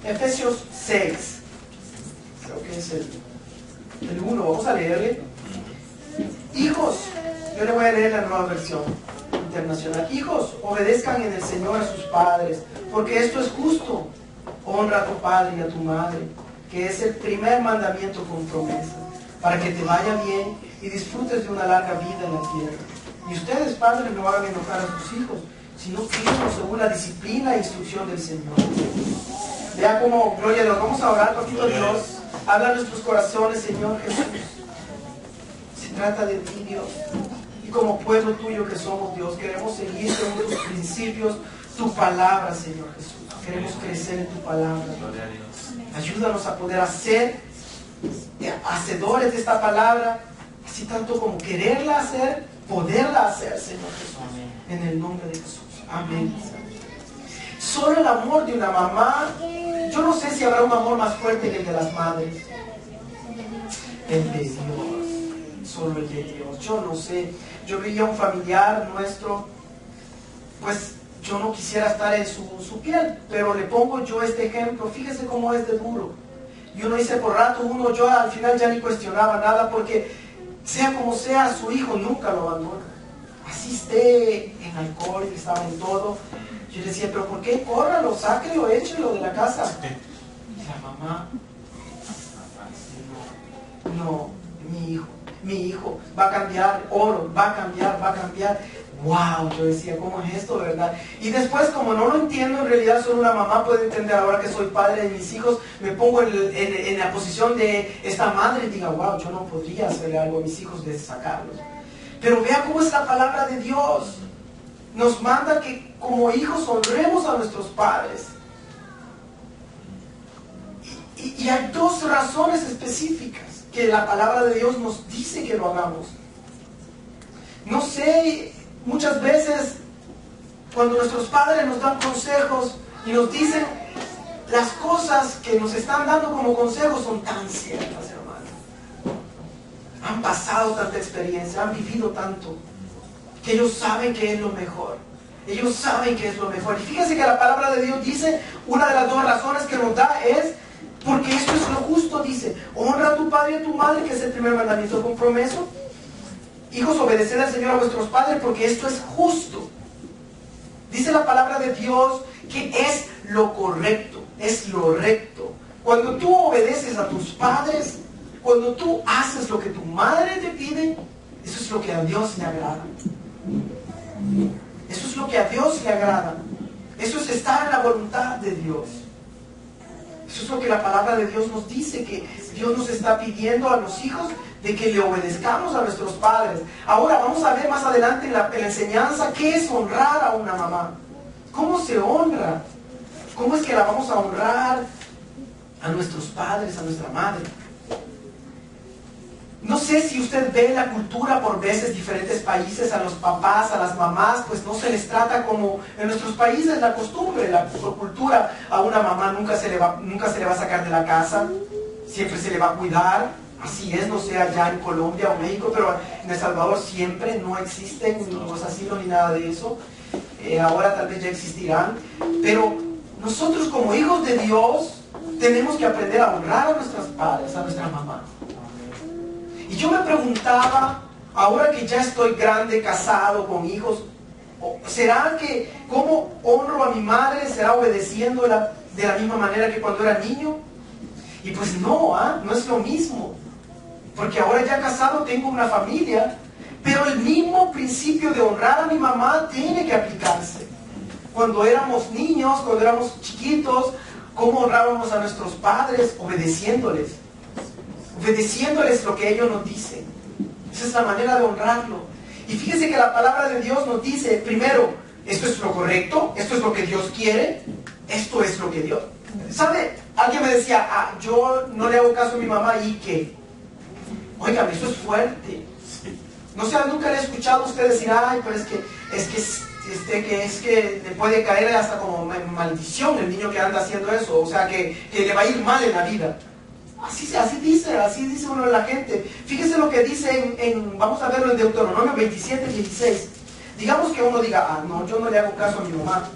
Efesios 6, creo que es el 1, vamos a leerle. Hijos, yo le voy a leer la nueva versión internacional. Hijos, obedezcan en el Señor a sus padres, porque esto es justo. Honra a tu padre y a tu madre, que es el primer mandamiento con promesa, para que te vaya bien y disfrutes de una larga vida en la tierra. Y ustedes, padres, no hagan enojar a sus hijos, sino críenlos según la disciplina e instrucción del Señor. Vea cómo, gloria a Dios, vamos a orar, papito Dios. Habla a nuestros corazones, Señor Jesús. Se trata de ti, Dios. Y como pueblo tuyo que somos, Dios, queremos seguir según tus principios, tu palabra, Señor Jesús. Queremos crecer en tu palabra. Ayúdanos a poder ser hacedores de esta palabra, así tanto como quererla hacer, poderla hacer, Señor Jesús. En el nombre de Jesús. Amén. Solo el amor de una mamá, yo no sé si habrá un amor más fuerte que el de las madres. El de Dios. Solo el de Dios. Yo no sé. Yo veía a un familiar nuestro, pues yo no quisiera estar en su piel, pero le pongo yo este ejemplo. Fíjese cómo es de duro. Y uno dice por rato, yo al final ya ni cuestionaba nada, porque sea como sea, su hijo nunca lo abandona. Así esté en alcohol, estaba en todo. Yo le decía, pero ¿por qué? Córralo, sáquelo, échelo de la casa. Y la mamá, no, mi hijo va a cambiar, oro, va a cambiar. Wow, yo decía, ¿cómo es esto, verdad? Y después, como no lo entiendo, en realidad solo una mamá puede entender. Ahora que soy padre de mis hijos, me pongo en la posición de esta madre y diga, wow, yo no podría hacerle algo a mis hijos de sacarlos. Pero vea cómo es la palabra de Dios. Nos manda que como hijos honremos a nuestros padres. Y hay dos razones específicas que la palabra de Dios nos dice que lo hagamos. No sé, muchas veces cuando nuestros padres nos dan consejos y nos dicen las cosas que nos están dando como consejos son tan ciertas, hermano. Han pasado tanta experiencia, han vivido tanto, que ellos saben que es lo mejor. Ellos saben que es lo mejor. Y fíjense que la palabra de Dios dice, una de las dos razones que nos da es, porque esto es lo justo, dice, honra a tu padre y a tu madre, que es el primer mandamiento con promesa. Hijos, obedeced al Señor a vuestros padres, porque esto es justo. Dice la palabra de Dios que es lo correcto, es lo recto. Cuando tú obedeces a tus padres, cuando tú haces lo que tu madre te pide, eso es lo que a Dios le agrada. Eso es lo que a Dios le agrada. Eso es estar en la voluntad de Dios. Eso es lo que la palabra de Dios nos dice, que Dios nos está pidiendo a los hijos de que le obedezcamos a nuestros padres. Ahora vamos a ver más adelante en la enseñanza qué es honrar a una mamá. ¿Cómo se honra? ¿Cómo es que la vamos a honrar a nuestros padres, a nuestra madre? No sé si usted ve la cultura por veces, diferentes países, a los papás, a las mamás, pues no se les trata como en nuestros países la costumbre, la cultura. A una mamá nunca se le va a sacar de la casa, siempre se le va a cuidar. Así es, no sé allá en Colombia o México, pero en El Salvador siempre no existen los asilos ni nada de eso. Ahora tal vez ya existirán, pero nosotros como hijos de Dios tenemos que aprender a honrar a nuestros padres, a nuestra mamá. Y yo me preguntaba, ahora que ya estoy grande, casado, con hijos, ¿será que cómo honro a mi madre? ¿Será obedeciéndola de la misma manera que cuando era niño? Y pues no, no es lo mismo. Porque ahora ya casado tengo una familia, pero el mismo principio de honrar a mi mamá tiene que aplicarse. Cuando éramos niños, cuando éramos chiquitos, ¿cómo honrábamos a nuestros padres? Obedeciéndoles lo que ellos nos dicen. Esa es la manera de honrarlo. Y fíjese que la palabra de Dios nos dice, primero, esto es lo correcto, esto es lo que Dios quiere, esto es lo que Dios... ¿Sabe? Alguien me decía, yo no le hago caso a mi mamá, ¿y qué? Óigame, eso es fuerte. No sé, nunca le he escuchado a usted decir, ay, pero es que le puede caer hasta como maldición el niño que anda haciendo eso, o sea, que le va a ir mal en la vida. Así dice uno de la gente. Fíjese lo que dice vamos a verlo en Deuteronomio 27, 16. Digamos que uno diga, no, yo no le hago caso a mi mamá.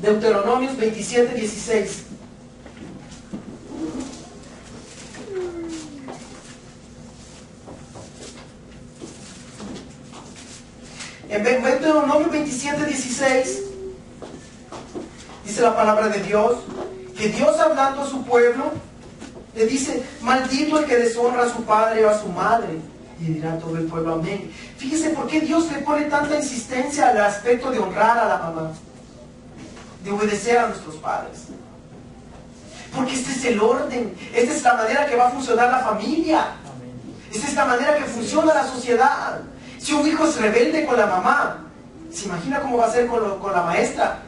Deuteronomios 27, 16. Deuteronomio 27:16 dice la palabra de Dios, que Dios hablando a su pueblo, le dice, maldito el que deshonra a su padre o a su madre. Y dirá todo el pueblo amén. Fíjese por qué Dios le pone tanta insistencia al aspecto de honrar a la mamá, de obedecer a nuestros padres. Porque este es el orden, esta es la manera que va a funcionar la familia, esta es la manera que funciona la sociedad. Si un hijo es rebelde con la mamá, ¿se imagina cómo va a ser con la maestra?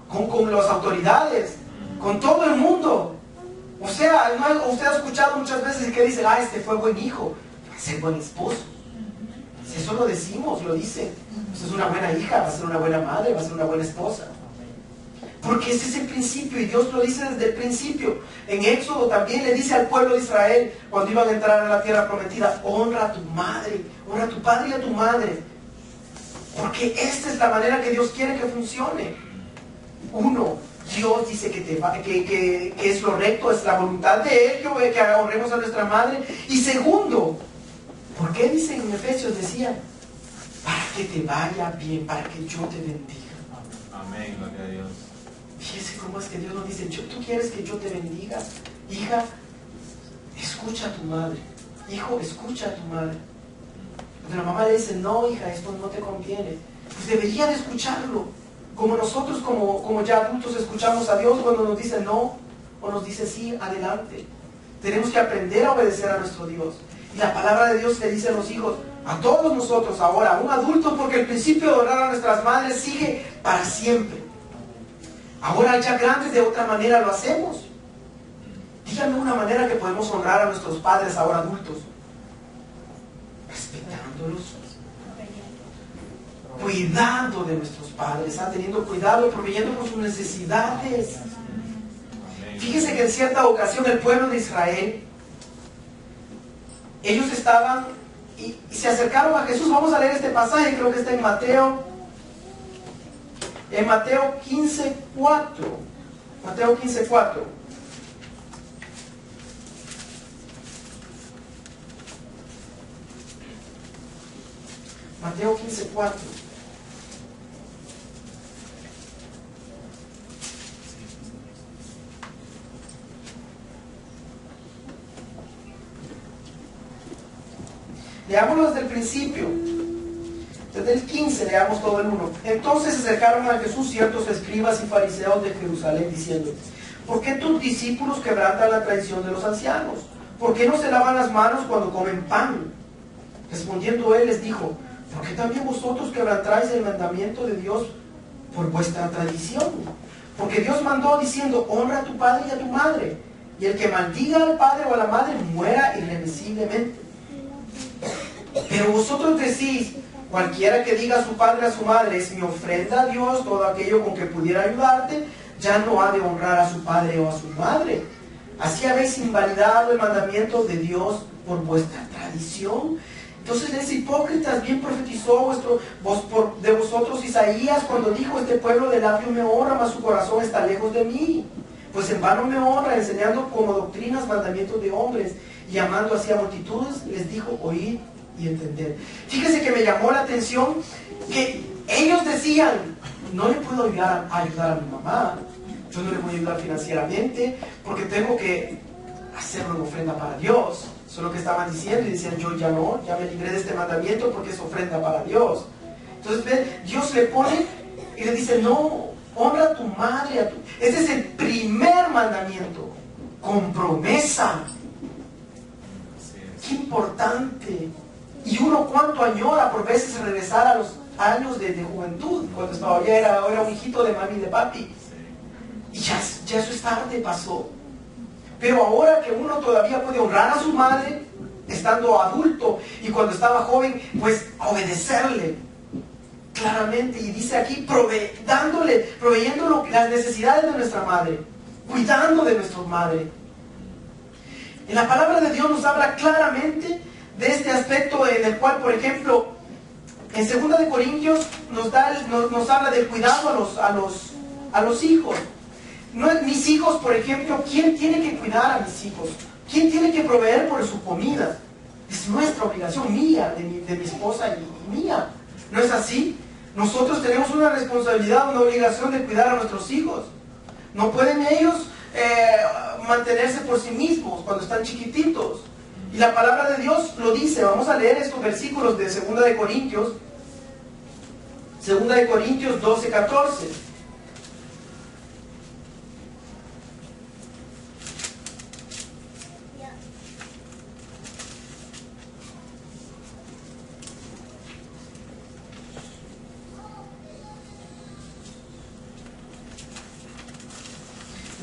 Con las autoridades, con todo el mundo. O sea, usted ha escuchado muchas veces que dicen, este fue buen hijo, va a ser buen esposo. Si eso lo decimos, lo dicen. Pues es una buena hija, va a ser una buena madre, va a ser una buena esposa. Porque ese es el principio y Dios lo dice desde el principio. En Éxodo también le dice al pueblo de Israel, cuando iban a entrar a la tierra prometida, honra a tu madre, honra a tu padre y a tu madre. Porque esta es la manera que Dios quiere que funcione. Uno, Dios dice que es lo recto, es la voluntad de Él que honremos a nuestra madre. Y segundo, ¿por qué dice en Efesios? Decía, para que te vaya bien, para que yo te bendiga. Amén, gloria a Dios. Fíjese cómo es que Dios nos dice, ¿tú quieres que yo te bendiga? Hija, escucha a tu madre. Hijo, escucha a tu madre. Cuando la mamá le dice, no hija, esto no te conviene, pues debería de escucharlo. Como nosotros como ya adultos escuchamos a Dios cuando nos dice no o nos dice sí, adelante. Tenemos que aprender a obedecer a nuestro Dios. Y la palabra de Dios le dice a los hijos, a todos nosotros ahora, a un adulto, porque el principio de honrar a nuestras madres sigue para siempre. Ahora ya grandes de otra manera lo hacemos. Díganme una manera que podemos honrar a nuestros padres ahora adultos. Respetándolos, cuidando de nuestros padres, teniendo cuidado, proveyendo por sus necesidades. Fíjese que en cierta ocasión el pueblo de Israel, ellos estaban y se acercaron a Jesús. Vamos a leer este pasaje, creo que está en Mateo 15:4. Mateo 15:4. Mateo 15:4. Leámoslo desde el principio. Desde el 15 leamos todo el 1. Entonces se acercaron a Jesús ciertos escribas y fariseos de Jerusalén diciendo, ¿por qué tus discípulos quebrantan la tradición de los ancianos? ¿Por qué no se lavan las manos cuando comen pan? Respondiendo él les dijo, ¿por qué también vosotros quebrantáis el mandamiento de Dios por vuestra tradición? Porque Dios mandó diciendo, honra a tu padre y a tu madre, y el que maldiga al padre o a la madre muera irremisiblemente. Pero vosotros decís, cualquiera que diga a su padre o a su madre, es mi ofrenda a Dios, todo aquello con que pudiera ayudarte, ya no ha de honrar a su padre o a su madre. Así habéis invalidado el mandamiento de Dios por vuestra tradición. Entonces les hipócritas, bien profetizó de vosotros Isaías cuando dijo, este pueblo de labio me honra, mas su corazón está lejos de mí. Pues en vano me honra, enseñando como doctrinas mandamientos de hombres, y llamando así a multitudes, les dijo, oíd y entender. Fíjese que me llamó la atención que ellos decían, no le puedo ayudar a mi mamá, yo no le voy a ayudar financieramente, porque tengo que hacerlo en ofrenda para Dios. Eso es lo que estaban diciendo, y decían, yo ya me libré de este mandamiento porque es ofrenda para Dios. Entonces, ¿ven? Dios le pone y le dice, no, honra a tu madre, Ese es el primer mandamiento, con promesa. Qué importante. Y uno cuánto añora por veces regresar a los años de juventud, cuando todavía era un hijito de mami y de papi. Y ya eso es tarde, pasó. Pero ahora que uno todavía puede honrar a su madre, estando adulto, y cuando estaba joven, pues obedecerle claramente. Y dice aquí, proveyendo las necesidades de nuestra madre, cuidando de nuestra madre. En la palabra de Dios nos habla claramente de este aspecto en el cual, por ejemplo, en 2 de Corintios nos habla del cuidado a los hijos. No es mis hijos, por ejemplo, ¿quién tiene que cuidar a mis hijos? ¿Quién tiene que proveer por su comida? Es nuestra obligación, mía, de mi esposa y mía. ¿No es así? Nosotros tenemos una responsabilidad, una obligación de cuidar a nuestros hijos. No pueden ellos mantenerse por sí mismos cuando están chiquititos. Y la palabra de Dios lo dice. Vamos a leer estos versículos de 2 de Corintios. 2 de Corintios 12, 14.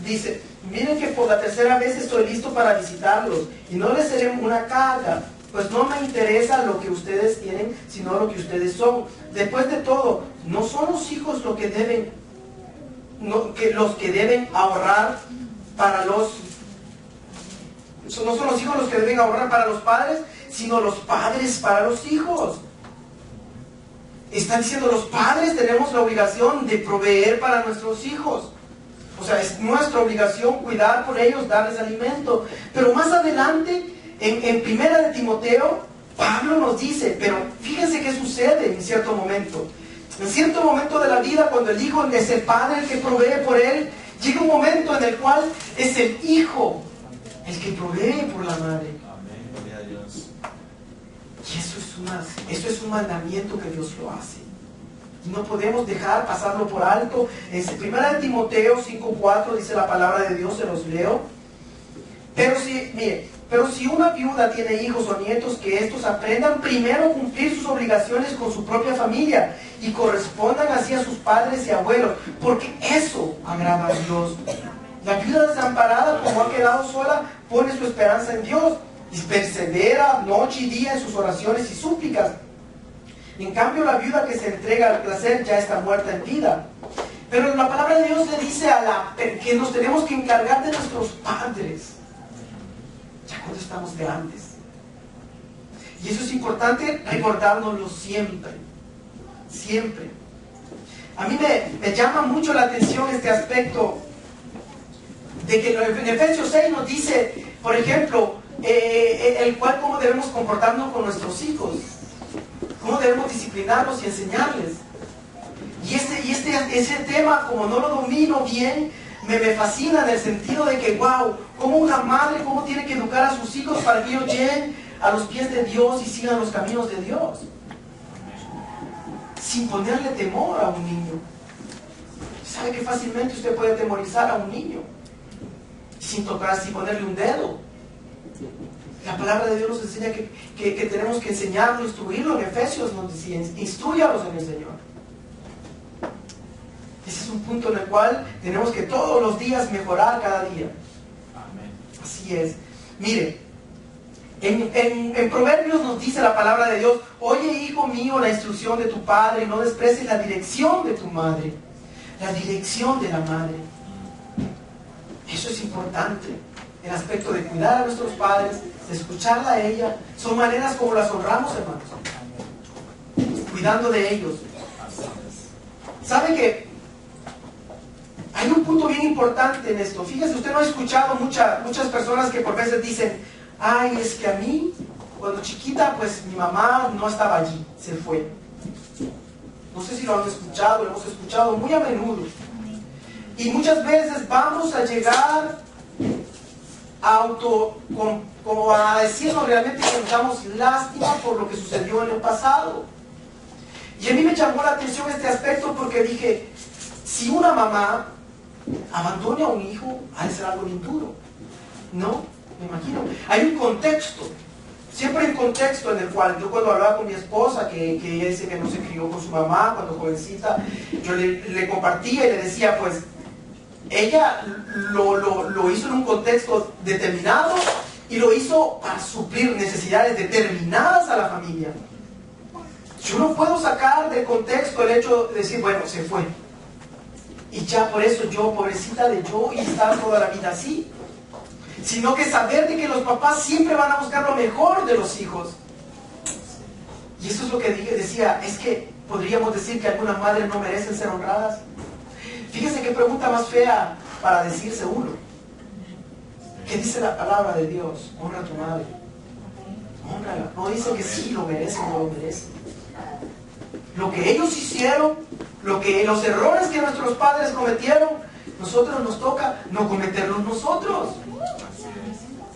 Dice, miren que por la tercera vez estoy listo para visitarlos y no les seré una carga, pues no me interesa lo que ustedes tienen, sino lo que ustedes son. Después de todo, no son los hijos los que deben, los que deben ahorrar para los... No son los hijos los que deben ahorrar para los padres, sino los padres para los hijos. Está diciendo, los padres tenemos la obligación de proveer para nuestros hijos. O sea, es nuestra obligación cuidar por ellos, darles alimento. Pero más adelante, en 1 de Timoteo, Pablo nos dice, pero fíjense qué sucede en cierto momento. En cierto momento de la vida, cuando el hijo es el padre el que provee por él, llega un momento en el cual es el hijo el que provee por la madre. Amén, gloria a Dios. Y eso es un mandamiento que Dios lo hace. No podemos dejar pasarlo por alto. En 1 de Timoteo 5:4 dice la palabra de Dios, se los leo. Pero si una viuda tiene hijos o nietos, que estos aprendan primero a cumplir sus obligaciones con su propia familia y correspondan así a sus padres y abuelos, porque eso agrada a Dios. La viuda desamparada, como ha quedado sola, pone su esperanza en Dios y persevera noche y día en sus oraciones y súplicas. En cambio, la viuda que se entrega al placer ya está muerta en vida. Pero la palabra de Dios le dice que nos tenemos que encargar de nuestros padres, ya cuando estamos grandes. Y eso es importante recordárnoslo siempre. Siempre. A mí me llama mucho la atención este aspecto de que en Efesios 6 nos dice, por ejemplo, el cual cómo debemos comportarnos con nuestros hijos. ¿Cómo debemos disciplinarlos y enseñarles? Y ese tema, como no lo domino bien, me fascina en el sentido de que, wow, como una madre, cómo tiene que educar a sus hijos para que ellos lleguen a los pies de Dios y sigan los caminos de Dios. Sin ponerle temor a un niño. ¿Sabe que fácilmente usted puede temorizar a un niño? Sin ponerle un dedo. La palabra de Dios nos enseña que tenemos que enseñarlo, instruirlo. En Efesios nos decía, instruyalos en el Señor. Ese es un punto en el cual tenemos que todos los días mejorar cada día. Amén. Así es. Mire, en Proverbios nos dice la palabra de Dios, oye hijo mío la instrucción de tu padre, no desprecies la dirección de tu madre. La dirección de la madre. Eso es importante. El aspecto de cuidar a nuestros padres, de escucharla a ella, son maneras como las honramos, hermanos, cuidando de ellos. ¿Sabe que hay un punto bien importante en esto? Fíjese, usted no ha escuchado muchas personas que por veces dicen, ay, es que a mí, cuando chiquita, pues mi mamá no estaba allí, se fue. No sé si lo han escuchado, lo hemos escuchado muy a menudo. Y muchas veces vamos a llegar como a decirnos realmente que nos damos lástima por lo que sucedió en el pasado. Y a mí me llamó la atención este aspecto porque dije, si una mamá abandona a un hijo, ha de ser algo bien duro. No, me imagino. Hay un contexto, siempre hay un contexto en el cual yo cuando hablaba con mi esposa, que ella dice que no se crió con su mamá cuando jovencita, yo le compartía y le decía, pues, ella lo hizo en un contexto determinado y lo hizo para suplir necesidades determinadas a la familia. Yo no puedo sacar del contexto el hecho de decir, bueno, se fue. Y ya por eso yo, pobrecita de yo, y estar toda la vida así. Sino que saber de que los papás siempre van a buscar lo mejor de los hijos. Y eso es lo que decía, es que podríamos decir que algunas madres no merecen ser honradas. Fíjese qué pregunta más fea para decirse uno. ¿Qué dice la palabra de Dios? Honra a tu madre. Hónrala. No dice que sí lo merece o no lo merece. Lo que ellos hicieron, los errores que nuestros padres cometieron, nosotros nos toca no cometerlos nosotros.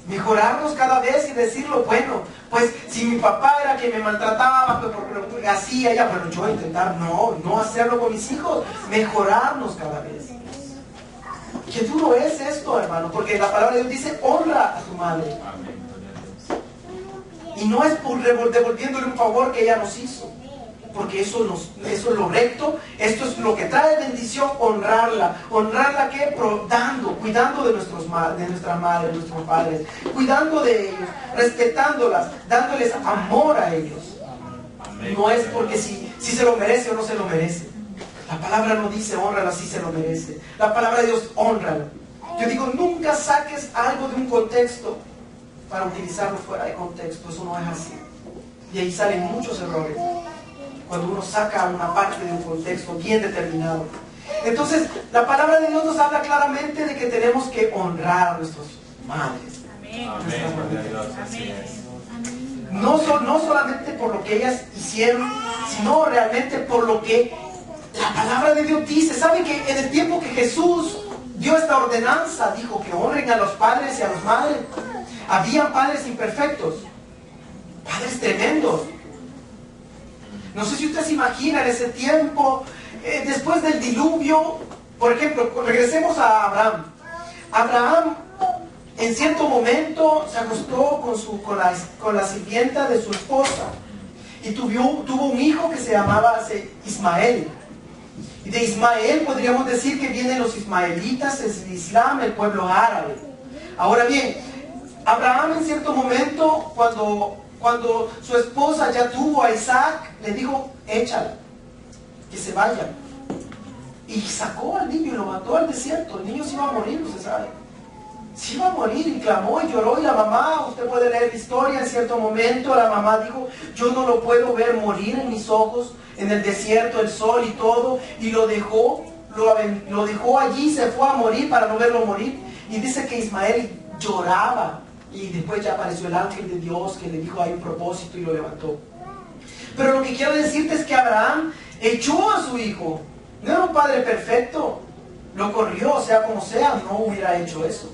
Mejorarnos cada vez y decirlo, bueno, pues si mi papá era quien me maltrataba, pues porque hacía ella, bueno, yo voy a intentar no hacerlo con mis hijos, mejorarnos cada vez. Qué duro es esto, hermano, porque la palabra de Dios dice, honra a tu madre. Y no es por devolviéndole un favor que ella nos hizo, porque eso es lo recto, esto es lo que trae bendición, honrarla. ¿Honrarla qué? Cuidando de nuestra madre, de nuestros padres, cuidando de ellos, respetándolas, dándoles amor a ellos. No es porque si se lo merece o no se lo merece. La palabra no dice honrala si se lo merece. La palabra de Dios, honrala. Yo digo, nunca saques algo de un contexto para utilizarlo fuera de contexto. Eso no es así. Y ahí salen muchos errores, cuando uno saca una parte de un contexto bien determinado. Entonces, la palabra de Dios nos habla claramente de que tenemos que honrar a nuestras madres. No solamente por lo que ellas hicieron, sino realmente por lo que la palabra de Dios dice. ¿Saben que en el tiempo que Jesús dio esta ordenanza, dijo que honren a los padres y a las madres? Habían padres imperfectos, padres tremendos. No sé si ustedes se imaginan ese tiempo, después del diluvio. Por ejemplo, regresemos a Abraham. Abraham, en cierto momento, se acostó con la sirvienta de su esposa y tuvo un hijo que se llamaba Ismael. Y de Ismael podríamos decir que vienen los ismaelitas, el Islam, el pueblo árabe. Ahora bien, Abraham en cierto momento, cuando su esposa ya tuvo a Isaac, le dijo, échala, que se vaya. Y sacó al niño y lo mató al desierto. El niño se iba a morir, no se sabe. Se iba a morir, y clamó y lloró. Y la mamá, usted puede leer la historia, en cierto momento la mamá dijo, yo no lo puedo ver morir en mis ojos, en el desierto, el sol y todo. Y lo dejó allí, se fue a morir para no verlo morir. Y dice que Ismael lloraba. Y después ya apareció el ángel de Dios que le dijo hay un propósito y lo levantó. Pero lo que quiero decirte es que Abraham echó a su hijo. No era un padre perfecto. Lo corrió, sea como sea, no hubiera hecho eso.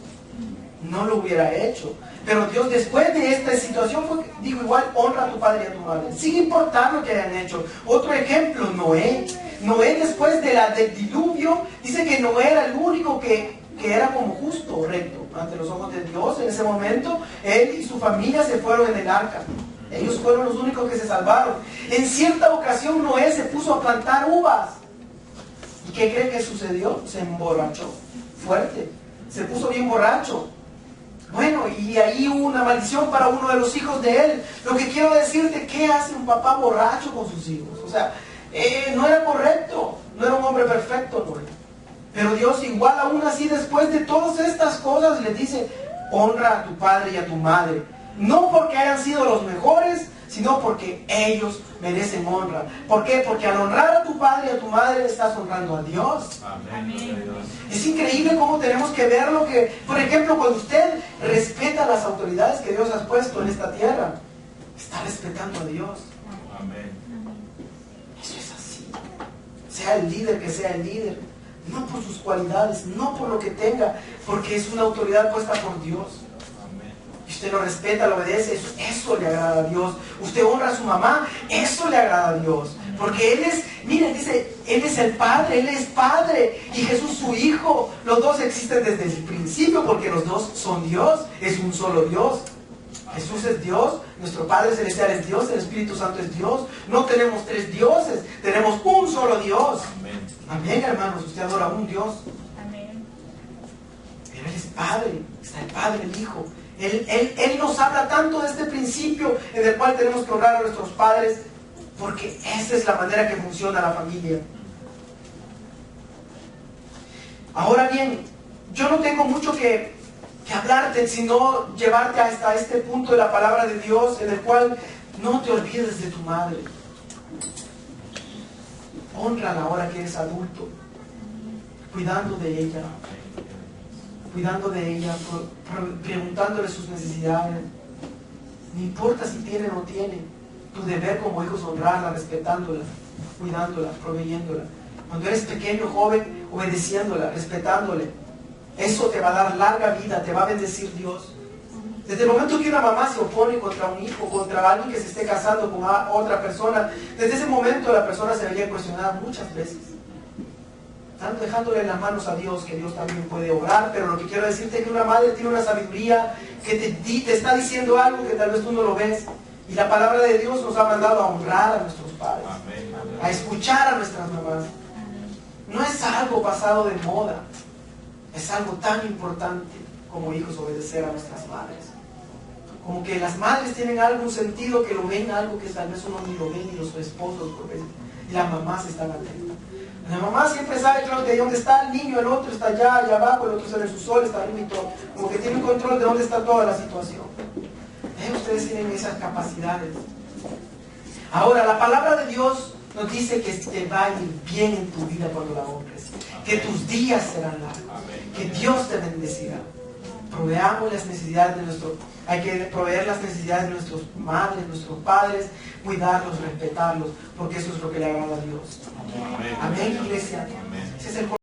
No lo hubiera hecho. Pero Dios, después de esta situación, dijo igual, honra a tu padre y a tu madre. Sin importar lo que hayan hecho. Otro ejemplo, Noé. Noé, después del diluvio, dice que Noé era el único que era como justo, recto, ante los ojos de Dios. En ese momento, él y su familia se fueron en el arca. Ellos fueron los únicos que se salvaron. En cierta ocasión, Noé se puso a plantar uvas. ¿Y qué cree que sucedió? Se emborrachó fuerte. Se puso bien borracho. Bueno, y ahí hubo una maldición para uno de los hijos de él. Lo que quiero decirte, ¿qué hace un papá borracho con sus hijos? O sea, no era correcto. No era un hombre perfecto, Noé. Pero Dios igual aún así, después de todas estas cosas, les dice, honra a tu padre y a tu madre. No porque hayan sido los mejores, sino porque ellos merecen honra. ¿Por qué? Porque al honrar a tu padre y a tu madre, estás honrando a Dios. Amén. Es increíble cómo tenemos que ver lo que, por ejemplo, cuando usted respeta las autoridades que Dios ha puesto en esta tierra, está respetando a Dios. Amén. Eso es así. Sea el líder que sea el líder. No por sus cualidades, no por lo que tenga, porque es una autoridad puesta por Dios. Y usted lo respeta, lo obedece, eso le agrada a Dios. Usted honra a su mamá, eso le agrada a Dios. Porque Él es, miren, dice, Él es el Padre, Él es Padre. Y Jesús su Hijo. Los dos existen desde el principio porque los dos son Dios. Es un solo Dios. Jesús es Dios, nuestro Padre Celestial es Dios, el Espíritu Santo es Dios. No tenemos tres dioses, tenemos un solo Dios. Amén, hermanos, usted adora a un Dios. Amén. Pero Él es Padre, está el Padre, el Hijo. Él nos habla tanto de este principio en el cual tenemos que honrar a nuestros padres, porque esa es la manera que funciona la familia. Ahora bien, yo no tengo mucho que hablarte, sino llevarte hasta este punto de la palabra de Dios, en el cual no te olvides de tu madre. Hónrala ahora que eres adulto, cuidando de ella, preguntándole sus necesidades. No importa si tiene o no tiene, tu deber como hijo es honrarla, respetándola. cuidándola, proveyéndola. Cuando eres pequeño, joven, obedeciéndola, respetándole. Eso te va a dar larga vida, te va a bendecir Dios. Desde el momento que una mamá se opone contra un hijo, contra alguien que se esté casando con otra persona, desde ese momento la persona se vería cuestionada muchas veces. Están dejándole en las manos a Dios, que Dios también puede obrar, pero lo que quiero decirte es que una madre tiene una sabiduría que te está diciendo algo que tal vez tú no lo ves. Y la palabra de Dios nos ha mandado a honrar a nuestros padres, a escuchar a nuestras mamás. No es algo pasado de moda, es algo tan importante como hijos obedecer a nuestras madres. Como que las madres tienen algún sentido que lo ven, algo que tal vez uno ni lo ve, ni los esposos, porque las mamás están atentas. La mamá siempre sabe, claro, de dónde está el niño, el otro está allá abajo, el otro está en su sol, está arriba y todo. Como que tiene un control de dónde está toda la situación. Ustedes tienen esas capacidades. Ahora, la palabra de Dios nos dice que te va a ir bien en tu vida cuando la honres. Que tus días serán largos. Que Dios te bendecirá. Proveamos las necesidades de hay que proveer las necesidades de nuestros madres, nuestros padres, cuidarlos, respetarlos, porque eso es lo que le agrada a Dios. Amén, iglesia. Ese es el